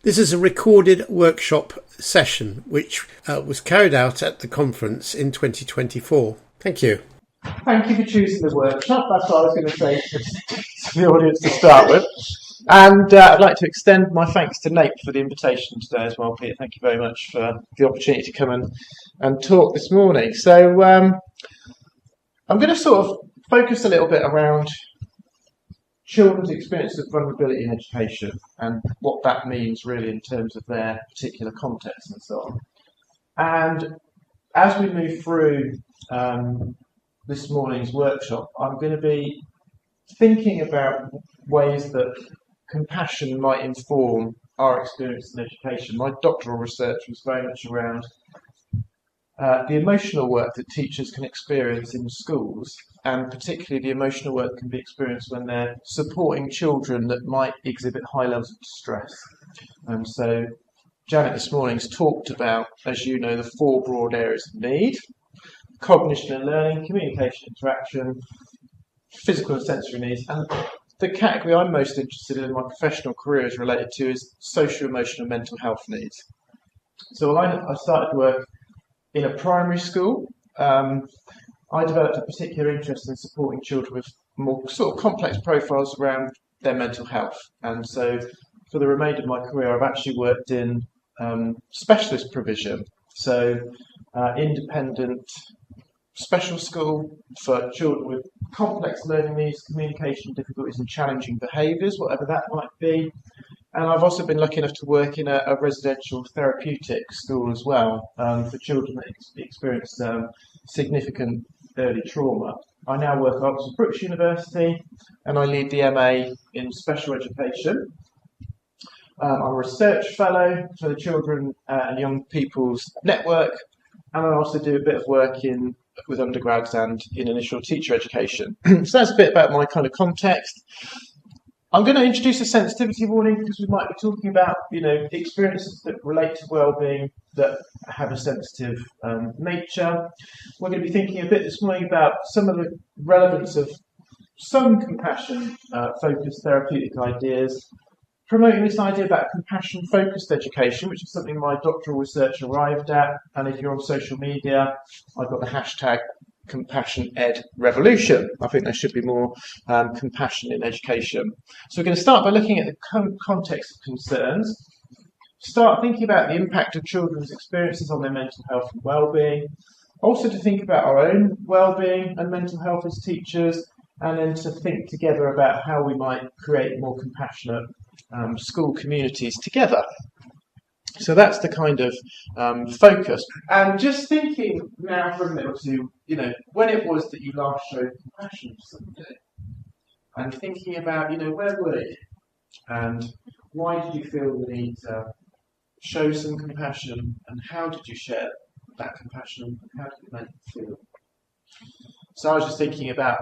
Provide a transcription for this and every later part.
This is a recorded workshop session which was carried out at the conference in 2024. Thank you. Thank you for choosing the workshop. That's what I was going to say to the audience to start with. And I'd like to extend my thanks to NAPE for the invitation today as well, Peter. Thank you very much for the opportunity to come and talk this morning. So I'm going to sort of focus a little bit around children's experience of vulnerability in education and what that means really in terms of their particular context and so on. And as we move through this morning's workshop, I'm going to be thinking about ways that compassion might inform our experience in education. My doctoral research was very much around the emotional work that teachers can experience in schools, and particularly the emotional work that can be experienced when they're supporting children that might exhibit high levels of distress. And so Janet this morning's talked about, as you know, the four broad areas of need: cognition and learning, communication, interaction, physical and sensory needs, and the category I'm most interested in my professional career is related to is social, emotional and mental health needs. So I started work in a primary school. I developed a particular interest in supporting children with more sort of complex profiles around their mental health. And so for the remainder of my career, I've actually worked in specialist provision. So independent special school for children with complex learning needs, communication difficulties and challenging behaviours, whatever that might be. And I've also been lucky enough to work in a residential therapeutic school as well for children that experience significant early trauma. I now work at Oxford Brookes University and I lead the MA in special education. I'm a research fellow for the Children and Young People's Network, and I also do a bit of work with undergrads and in initial teacher education. So that's a bit about my kind of context. I'm going to introduce a sensitivity warning because we might be talking about, experiences that relate to well-being that have a sensitive nature. We're going to be thinking a bit this morning about some of the relevance of some compassion-focused therapeutic ideas, promoting this idea about compassion-focused education, which is something my doctoral research arrived at. And if you're on social media, I've got the hashtag #CompassionEdRevolution. I think there should be more compassion in education. So we're going to start by looking at the context of concerns, start thinking about the impact of children's experiences on their mental health and well-being, also to think about our own well-being and mental health as teachers, and then to think together about how we might create more compassionate school communities together. So that's the kind of focus. And just thinking now for a minute or two, when it was that you last showed compassion for somebody, and thinking about, where were you? And why did you feel the need to show some compassion? And how did you share that compassion? And how did it make you feel? So I was just thinking about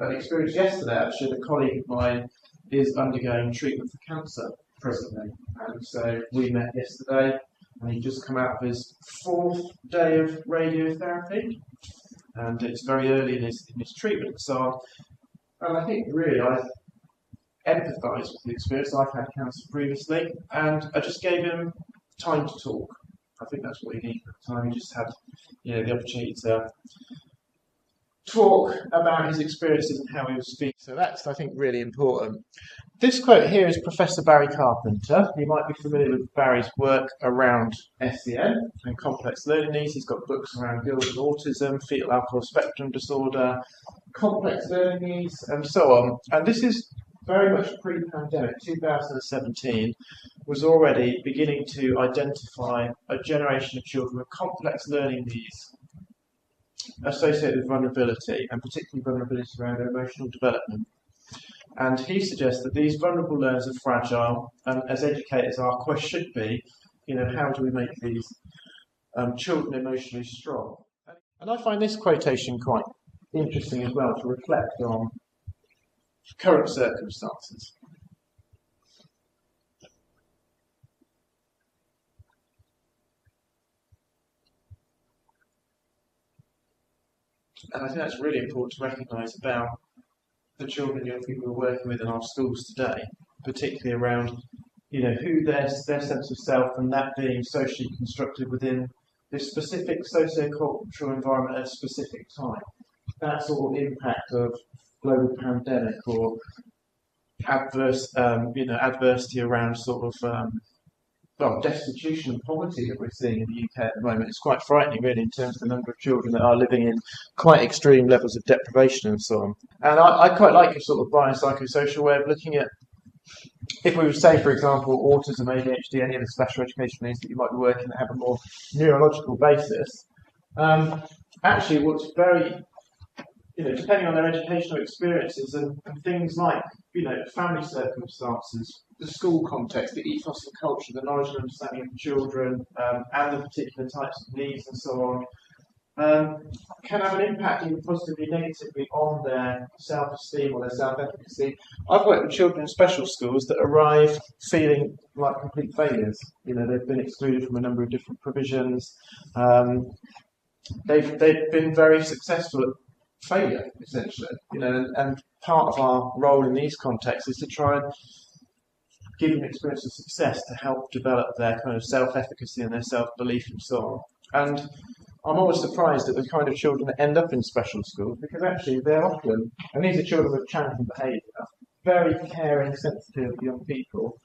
an experience yesterday, actually. A colleague of mine is undergoing treatment for cancer presently, and so we met yesterday and he'd just come out of his 4th day of radiotherapy, and it's very early in his treatment. And I think really I empathise with the experience. I've had cancer previously, and I just gave him time to talk. I think that's what he needed at the time. He just had the opportunity to talk about his experiences and how he was feeling. So that's, I think, really important. This quote here is Professor Barry Carpenter. You might be familiar with Barry's work around SEN and complex learning needs. He's got books around girls with autism, fetal alcohol spectrum disorder, complex learning needs, and so on. And this is very much pre-pandemic. 2017 was already beginning to identify a generation of children with complex learning needs associated with vulnerability, and particularly vulnerability around their emotional development. And he suggests that these vulnerable learners are fragile, and as educators, our question should be, how do we make these children emotionally strong? And I find this quotation quite interesting as well, to reflect on current circumstances. And I think that's really important to recognise about the children and young people we're working with in our schools today, particularly around who their sense of self, and that being socially constructed within this specific socio-cultural environment at a specific time. That sort of impact of global pandemic or adversity around sort of destitution and poverty that we're seeing in the UK at the moment is quite frightening, really, in terms of the number of children that are living in quite extreme levels of deprivation and so on. And I quite like your sort of biopsychosocial way of looking at, if we would say, for example, autism, ADHD, any of the special education needs that you might be working that have a more neurological basis. Actually, what's very, depending on their educational experiences and things like, family circumstances, the school context, the ethos and culture, the knowledge and understanding of the children, and the particular types of needs and so on, can have an impact either positively or negatively on their self-esteem or their self-efficacy. I've worked with children in special schools that arrive feeling like complete failures. They've been excluded from a number of different provisions. They've been very successful at failure, essentially. And part of our role in these contexts is to try and give them an experience of success to help develop their kind of self-efficacy and their self-belief and so on. And I'm always surprised at the kind of children that end up in special schools, because actually they're often, and these are children with challenging behaviour, very caring, sensitive young people,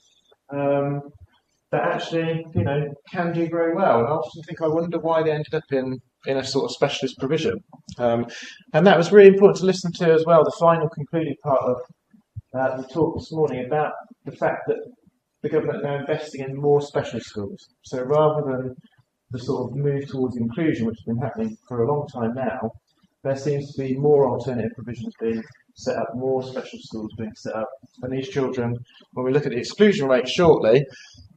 that actually, can do very well. And I often think, I wonder why they ended up in a sort of specialist provision. And that was really important to listen to as well, the final concluding part of the talk this morning, about the fact that the government are now investing in more specialist schools. So rather than the sort of move towards inclusion, which has been happening for a long time now, there seems to be more alternative provisions being set up, more special schools being set up. And these children, when we look at the exclusion rate shortly,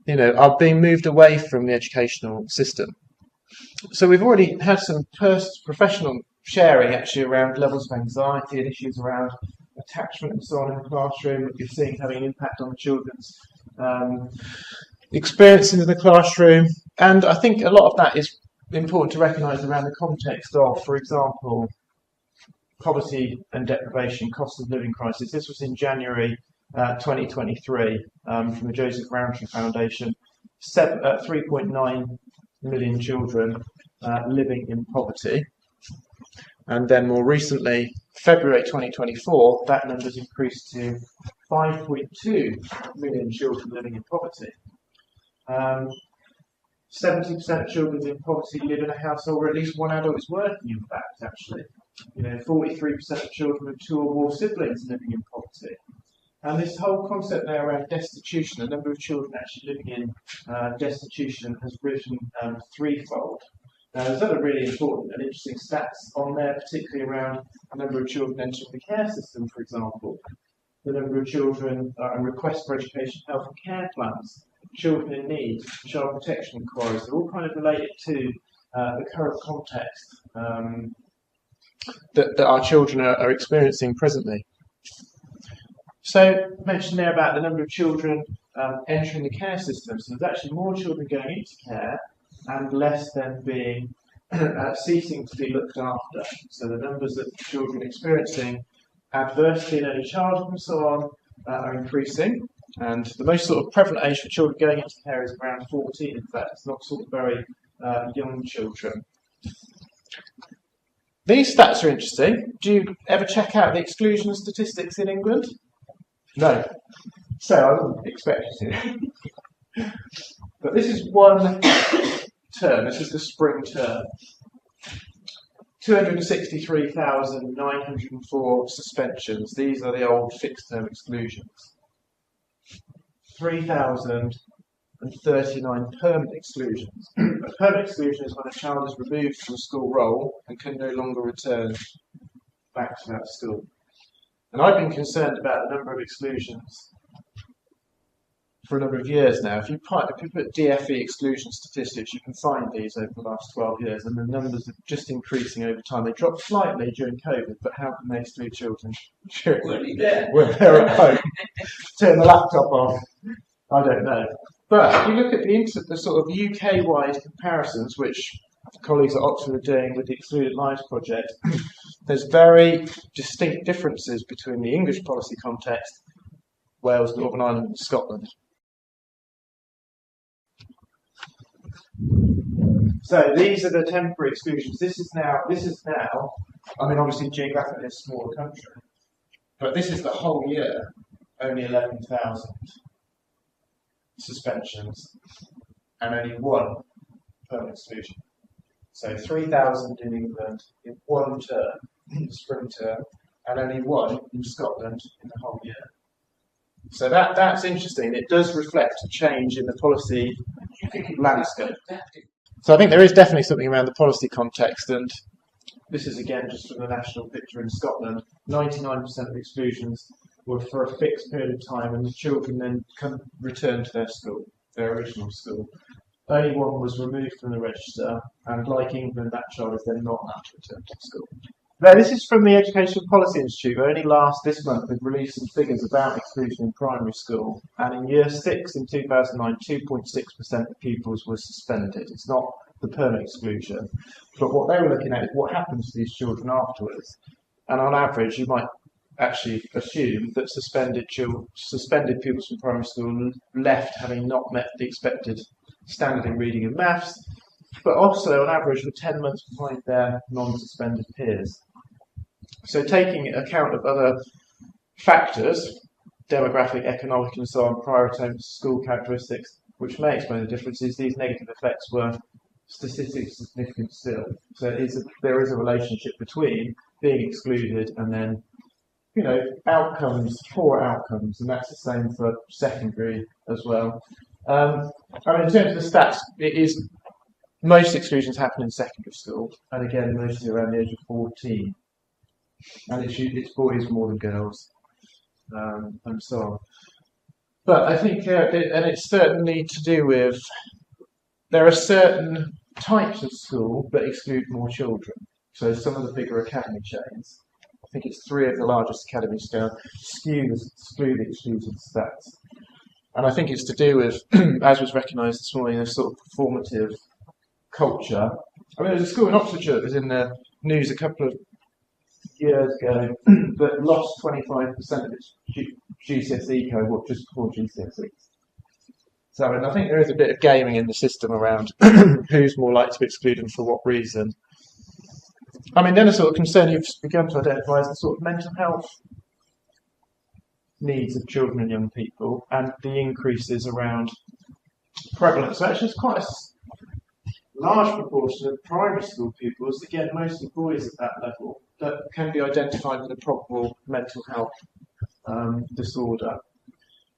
are being moved away from the educational system. So we've already had some professional sharing actually around levels of anxiety and issues around attachment and so on in the classroom that you're seeing having an impact on the children's experiences in the classroom. And I think a lot of that is important to recognise around the context of, for example, poverty and deprivation, cost of living crisis. This was in January 2023 from the Joseph Rowntree Foundation. 3.9 million children living in poverty. And then more recently, February 2024, that number's increased to 5.2 million children living in poverty. 70% of children in poverty live in a household where at least one adult is working, in fact, actually. 43% of children with two or more siblings living in poverty. And this whole concept now around destitution, the number of children actually living in destitution has risen threefold. Now, there's other really important and interesting stats on there, particularly around the number of children entering the care system, for example. The number of children and requests for education, health and care plans, children in need, child protection inquiries, they're all kind of related to the current context that our children are experiencing presently. So, mentioned there about the number of children entering the care system. So there's actually more children going into care and less than being ceasing to be looked after. So the numbers of children experiencing adversity in early childhood and so on are increasing. And the most sort of prevalent age for children going into care is around 14, in fact. It's not sort of very young children. These stats are interesting. Do you ever check out the exclusion statistics in England? No. So I wouldn't expect you to. But this is one term. This is the spring term. 263,904 suspensions. These are the old fixed-term exclusions. 3,039 permanent exclusions. A permanent exclusion is when a child is removed from a school role and can no longer return back to that school. And I've been concerned about the number of exclusions for a number of years now. If you put DFE exclusion statistics, you can find these over the last 12 years, and the numbers are just increasing over time. They dropped slightly during COVID, but how can they exclude children when they're at home? Turn the laptop off. I don't know. But if you look at the sort of UK-wide comparisons, which colleagues at Oxford are doing with the Excluded Lives Project, there's very distinct differences between the English policy context, Wales, Northern Ireland and Scotland. So these are the temporary exclusions. This is now, I mean, obviously geographically a smaller country, but this is the whole year, only 11,000 suspensions and only one permanent exclusion. So 3,000 in England in one term, the spring term, and only one in Scotland in the whole year. So that's interesting. It does reflect a change in the policy landscape. So I think there is definitely something around the policy context, and this is again just from the national picture in Scotland. 99% of exclusions were for a fixed period of time, and the children then return to their school, their original school. Only one was removed from the register, and like England, that child is then not allowed to return to school. Now, this is from the Education Policy Institute, who only this month they've released some figures about exclusion in primary school, and in year 6 in 2009, 2.6% of pupils were suspended. It's not the permanent exclusion, but what they were looking at is what happens to these children afterwards. And on average, you might actually assume that suspended pupils from primary school left having not met the expected standard in reading and maths, but also on average were 10 months behind their non-suspended peers. So taking account of other factors, demographic, economic and so on, prior to school characteristics, which may explain the differences, these negative effects were statistically significant still. So there is a relationship between being excluded and then, outcomes, poor outcomes, and that's the same for secondary as well. In terms of the stats, most exclusions happen in secondary school, and again, mostly around the age of 14. And it's boys more than girls, and so on. But I think, and it's certainly to do with, there are certain types of school that exclude more children. So some of the bigger academy chains, I think it's 3 of the largest academies now, skew the exclusion stats. And I think it's to do with, as was recognised this morning, a sort of performative culture. I mean, there's a school in Oxfordshire that was in the news a couple of years ago that lost 25% of its GCSE cohort just before GCSEs. So I think there is a bit of gaming in the system around who's more likely to be excluded and for what reason. I mean, then a sort of concern you've begun to identify is the sort of mental health needs of children and young people and the increases around prevalence. So actually it's quite a large proportion of primary school pupils, again mostly boys at that level, that can be identified with a probable mental health disorder.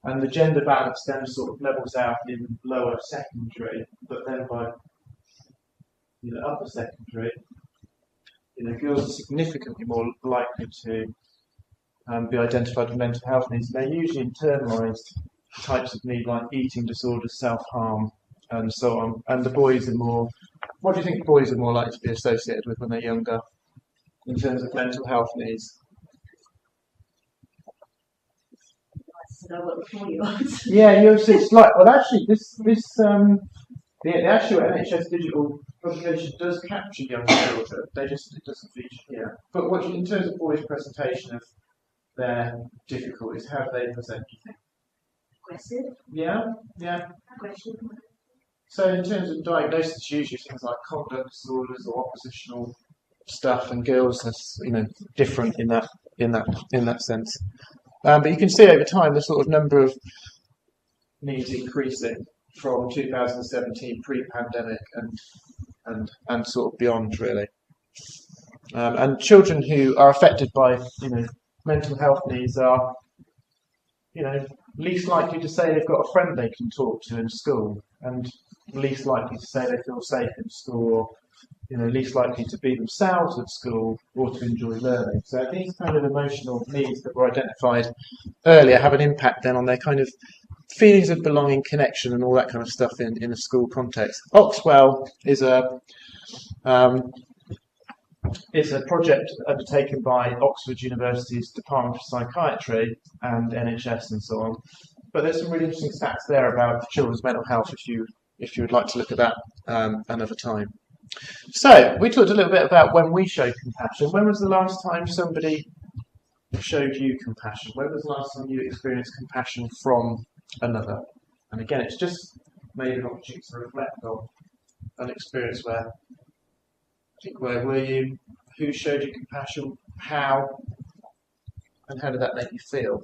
And the gender balance then sort of levels out in lower secondary, but then by upper secondary, girls are significantly more likely to be identified with mental health needs. They're usually internalised types of need like eating disorders, self-harm, and so on. And the boys are more, what do you think boys are more likely to be associated with when they're younger in terms of mental health needs? Yeah, it's like, well actually the actual NHS digital publication does capture young children, it doesn't feature here. But in terms of boys' presentation of their difficulties, how do they present, do you think? Aggressive. Yeah. Aggressive. So in terms of diagnosis, usually things like conduct disorders or oppositional stuff, and girls are different in that sense. But you can see over time the sort of number of needs increasing from 2017 pre-pandemic and sort of beyond really. And children who are affected by mental health needs are least likely to say they've got a friend they can talk to in school, and least likely to say they feel safe in school, or least likely to be themselves at school or to enjoy learning. So these kind of emotional needs that were identified earlier have an impact then on their kind of feelings of belonging, connection, and all that kind of stuff in a school context. Oxwell is a project undertaken by Oxford University's Department of Psychiatry and NHS and so on. But there's some really interesting stats there about children's mental health if you would like to look at that another time. So we talked a little bit about when we show compassion. When was the last time somebody showed you compassion? When was the last time you experienced compassion from another? And again, it's just maybe an opportunity to reflect on an experience where, where were you? Who showed you compassion? How? And how did that make you feel?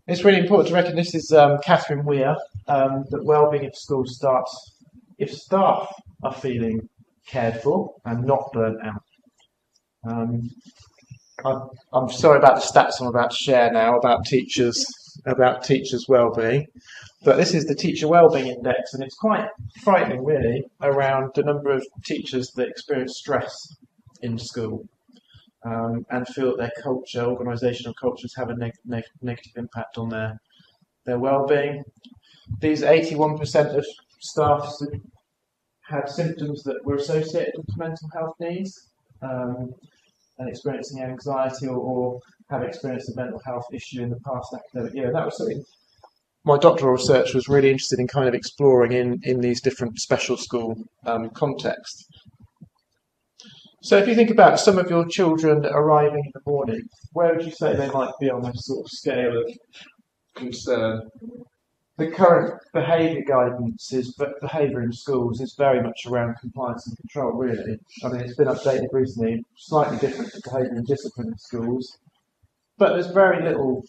It's really important to reckon, this is Catherine Weir, that wellbeing in schools starts if staff are feeling cared for and not burnt out. I'm sorry about the stats I'm about to share now about teachers' wellbeing, but this is the Teacher Wellbeing Index, and it's quite frightening, really, around the number of teachers that experience stress in school and feel that their culture, organisational cultures, have a negative impact on their wellbeing. These 81% of staff had symptoms that were associated with mental health needs. And experiencing anxiety or have experienced a mental health issue in the past academic year. That was something my doctoral research was really interested in kind of exploring in these different special school contexts. So if you think about some of your children arriving in the morning, where would you say they might be on this sort of scale of concern? The current behaviour guidance behaviour in schools is very much around compliance and control, really. I mean, it's been updated recently, slightly different to behaviour and discipline in schools, but there's very little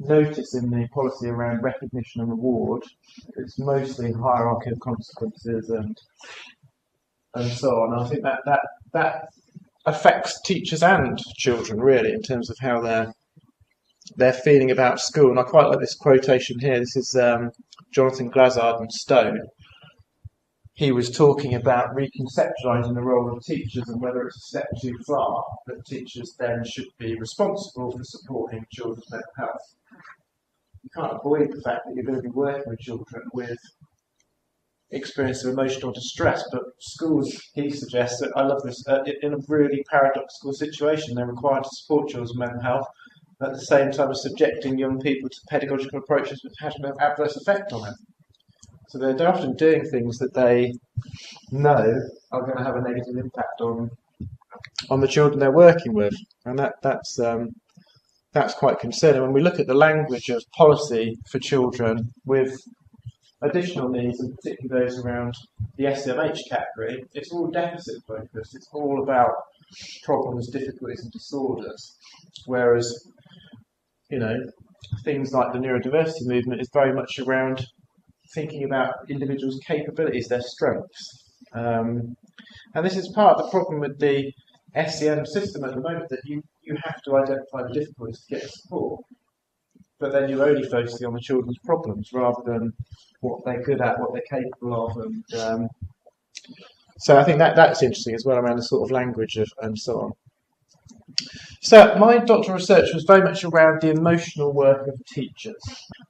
notice in the policy around recognition and reward. It's mostly hierarchy of consequences and so on. And I think that affects teachers and children, really, in terms of how they're feeling about school. And I quite like this quotation here. This is Jonathan Glazard and Stone. He was talking about reconceptualising the role of teachers and whether it's a step too far that teachers then should be responsible for supporting children's mental health. You can't avoid the fact that you're going to be working with children with experience of emotional distress, but schools, he suggests, that I love this, in a really paradoxical situation, they're required to support children's mental health at the same time as subjecting young people to pedagogical approaches which have an adverse effect on them. So they're often doing things that they know are going to have a negative impact on the children they're working with, and that's quite concerning. When we look at the language of policy for children with additional needs, and particularly those around the SMH category, it's all deficit focused. It's all about problems, difficulties, and disorders, whereas things like the neurodiversity movement is very much around thinking about individuals' capabilities, their strengths. And this is part of the problem with the SEN system at the moment, that you have to identify the difficulties to get support, but then you're only focusing on the children's problems rather than what they're good at, what they're capable of. And so I think that's interesting as well, around the sort of language and so on. So my doctoral research was very much around the emotional work of teachers,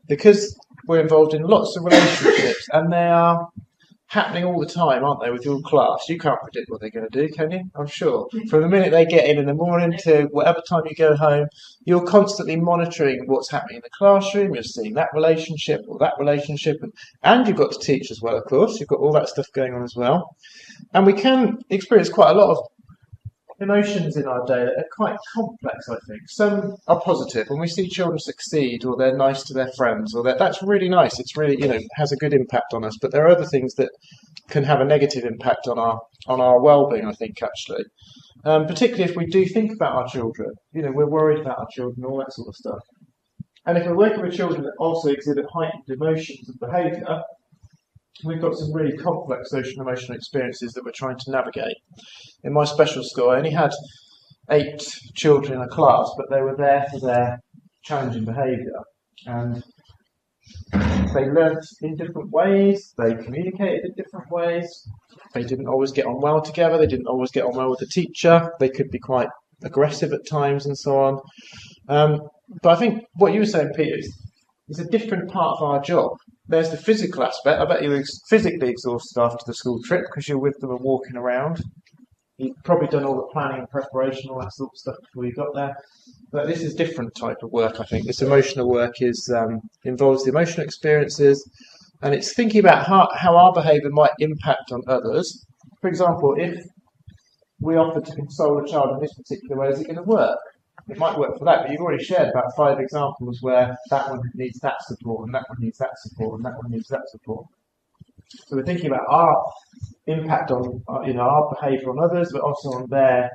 because we're involved in lots of relationships and they are happening all the time, aren't they, with your class? You can't predict what they're going to do, can you? I'm sure. From the minute they get in the morning to whatever time you go home, you're constantly monitoring what's happening in the classroom. You're seeing that relationship or that relationship, and you've got to teach as well, of course. You've got all that stuff going on as well. And we can experience quite a lot of emotions in our day that are quite complex, I think. Some are positive. When we see children succeed, or they're nice to their friends, or that's really nice. It's really, has a good impact on us. But there are other things that can have a negative impact on our well-being, I think, actually. Particularly if we do think about our children. We're worried about our children, all that sort of stuff. And if we're working with children that also exhibit heightened emotions and behaviour, we've got some really complex social and emotional experiences that we're trying to navigate. In my special school, I only had 8 children in a class, but they were there for their challenging behaviour. And they learnt in different ways, they communicated in different ways, they didn't always get on well together, they didn't always get on well with the teacher, they could be quite aggressive at times and so on. But I think what you were saying, Peter, is a different part of our job. There's the physical aspect. I bet you were physically exhausted after the school trip because you're with them and walking around. You've probably done all the planning and preparation, all that sort of stuff before you got there. But this is a different type of work, I think. This emotional work involves the emotional experiences, and it's thinking about how our behaviour might impact on others. For example, if we offer to console a child in this particular way, is it going to work? It might work for that, but you've already shared about 5 examples where that one needs that support, and that one needs that support, and that one needs that support. So we're thinking about our impact on our behaviour on others, but also on their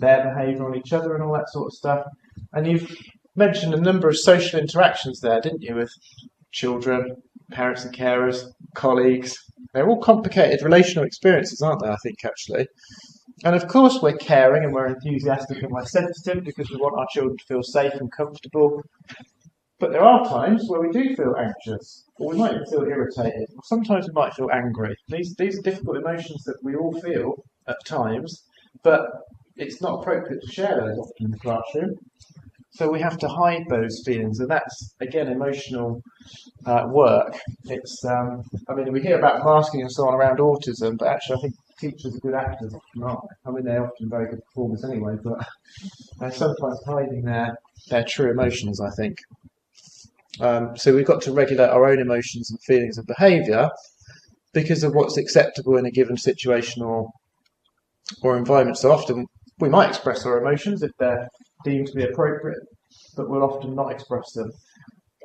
behaviour on each other and all that sort of stuff. And you've mentioned a number of social interactions there, didn't you, with children, parents and carers, colleagues. They're all complicated relational experiences, aren't they, I think, actually. And of course we're caring and we're enthusiastic and we're sensitive because we want our children to feel safe and comfortable. But there are times where we do feel anxious, or we might even feel irritated, or sometimes we might feel angry. These are difficult emotions that we all feel at times, but it's not appropriate to share those often in the classroom. So we have to hide those feelings, and that's, again, emotional work. It's, we hear about masking and so on around autism, but actually I think teachers are good actors often, aren't they? I mean, they're often very good performers anyway, but they're sometimes hiding their true emotions, I think. So we've got to regulate our own emotions and feelings and behaviour because of what's acceptable in a given situation or environment. So often we might express our emotions if they're deemed to be appropriate, but we'll often not express them.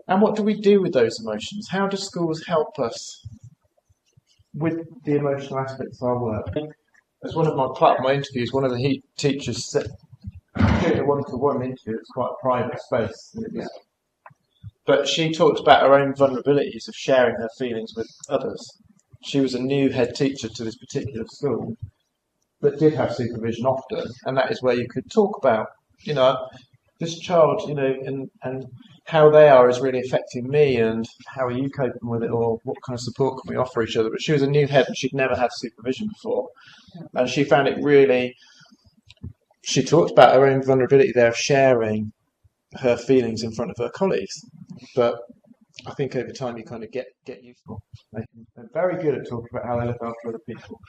And what do we do with those emotions? How do schools help us with the emotional aspects of our work? As part of my interviews, one of the teachers said, during a one-to-one interview, it's quite a private space. Yeah. But she talked about her own vulnerabilities of sharing her feelings with others. She was a new head teacher to this particular school, but did have supervision often, and that is where you could talk about, this child, and how they are is really affecting me, and how are you coping with it, or what kind of support can we offer each other. But she was a new head and she'd never had supervision before, and she found it really, she talked about her own vulnerability there of sharing her feelings in front of her colleagues. But I think over time you kind of get used to it. They're very good at talking about how they look after other people.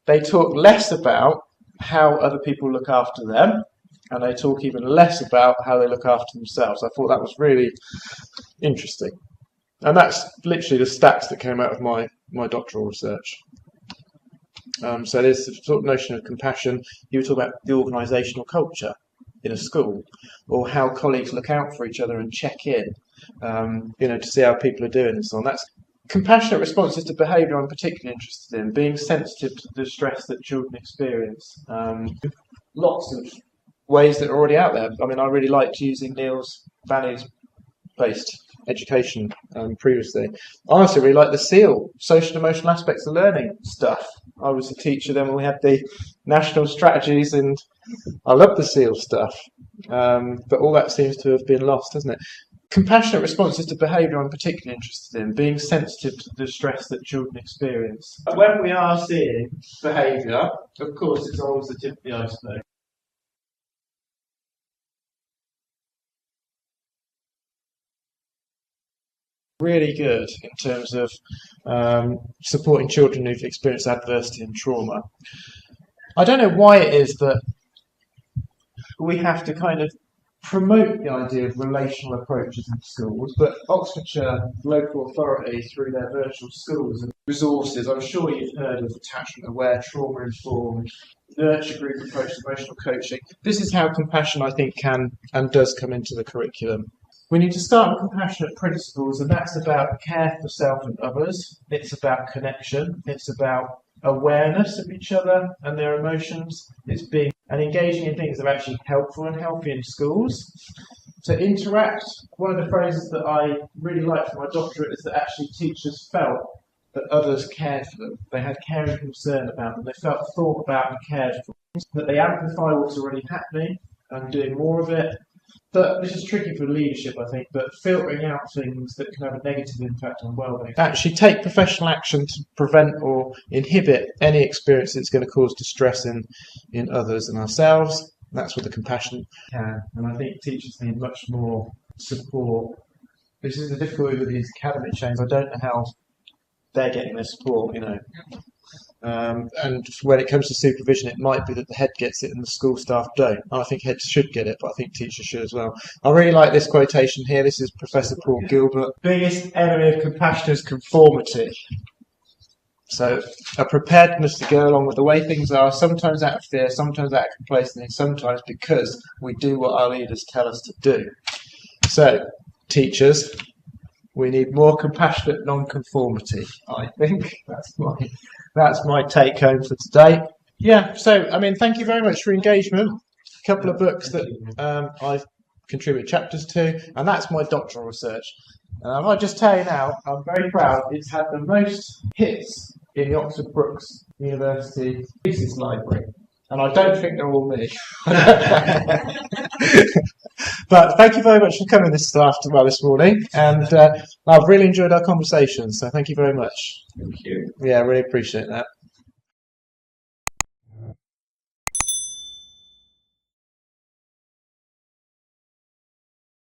They talk less about how other people look after them, and they talk even less about how they look after themselves. I thought that was really interesting. And that's literally the stats that came out of my doctoral research. So there's the sort of notion of compassion. You were talking about the organisational culture in a school, or how colleagues look out for each other and check in, to see how people are doing and so on. That's compassionate responses to behaviour I'm particularly interested in, being sensitive to the stress that children experience. Lots of ways that are already out there. I mean, I really liked using Neil's values-based education previously. I also really like the SEAL, social and emotional aspects of learning stuff. I was a teacher then when we had the national strategies, and I love the SEAL stuff. But all that seems to have been lost, hasn't it? Compassionate responses to behaviour I'm particularly interested in, being sensitive to the stress that children experience. When we are seeing behaviour, of course, it's always the tip of the iceberg. Really good in terms of supporting children who've experienced adversity and trauma. I don't know why it is that we have to kind of promote the idea of relational approaches in schools, but Oxfordshire local authority, through their virtual schools and resources, I'm sure you've heard of attachment aware, trauma informed, nurture group approach to emotional coaching. This is how compassion, I think, can and does come into the curriculum. We need to start with compassionate principles, and that's about care for self and others. It's about connection. It's about awareness of each other and their emotions. It's being and engaging in things that are actually helpful and healthy in schools. To interact, one of the phrases that I really liked from my doctorate is that actually teachers felt that others cared for them. They had care and concern about them. They felt thought about and cared for them. That they amplify what's already happening and doing more of it. But this is tricky for leadership, I think, but filtering out things that can have a negative impact on well-being. Actually take professional action to prevent or inhibit any experience that's going to cause distress in others and ourselves. That's what the compassion can. And I think teachers need much more support. This is the difficulty with these academic chains. I don't know how they're getting their support, and when it comes to supervision, it might be that the head gets it and the school staff don't. I think heads should get it, but I think teachers should as well. I really like this quotation here. This is Professor Paul Gilbert. Biggest enemy of compassion is conformity. So a preparedness to go along with the way things are, sometimes out of fear, sometimes out of complacency, sometimes because we do what our leaders tell us to do. So, teachers, We need more compassionate non-conformity, I think. That's my take home for today. Yeah, so, I mean, thank you very much for your engagement. A couple of books that I've contributed chapters to, and that's my doctoral research. I'll just tell you now, I'm very proud. It's had the most hits in the Oxford Brookes University thesis library. And I don't think they're all me. But thank you very much for coming this morning. And I've really enjoyed our conversation. So thank you very much. Thank you. Yeah, I really appreciate that.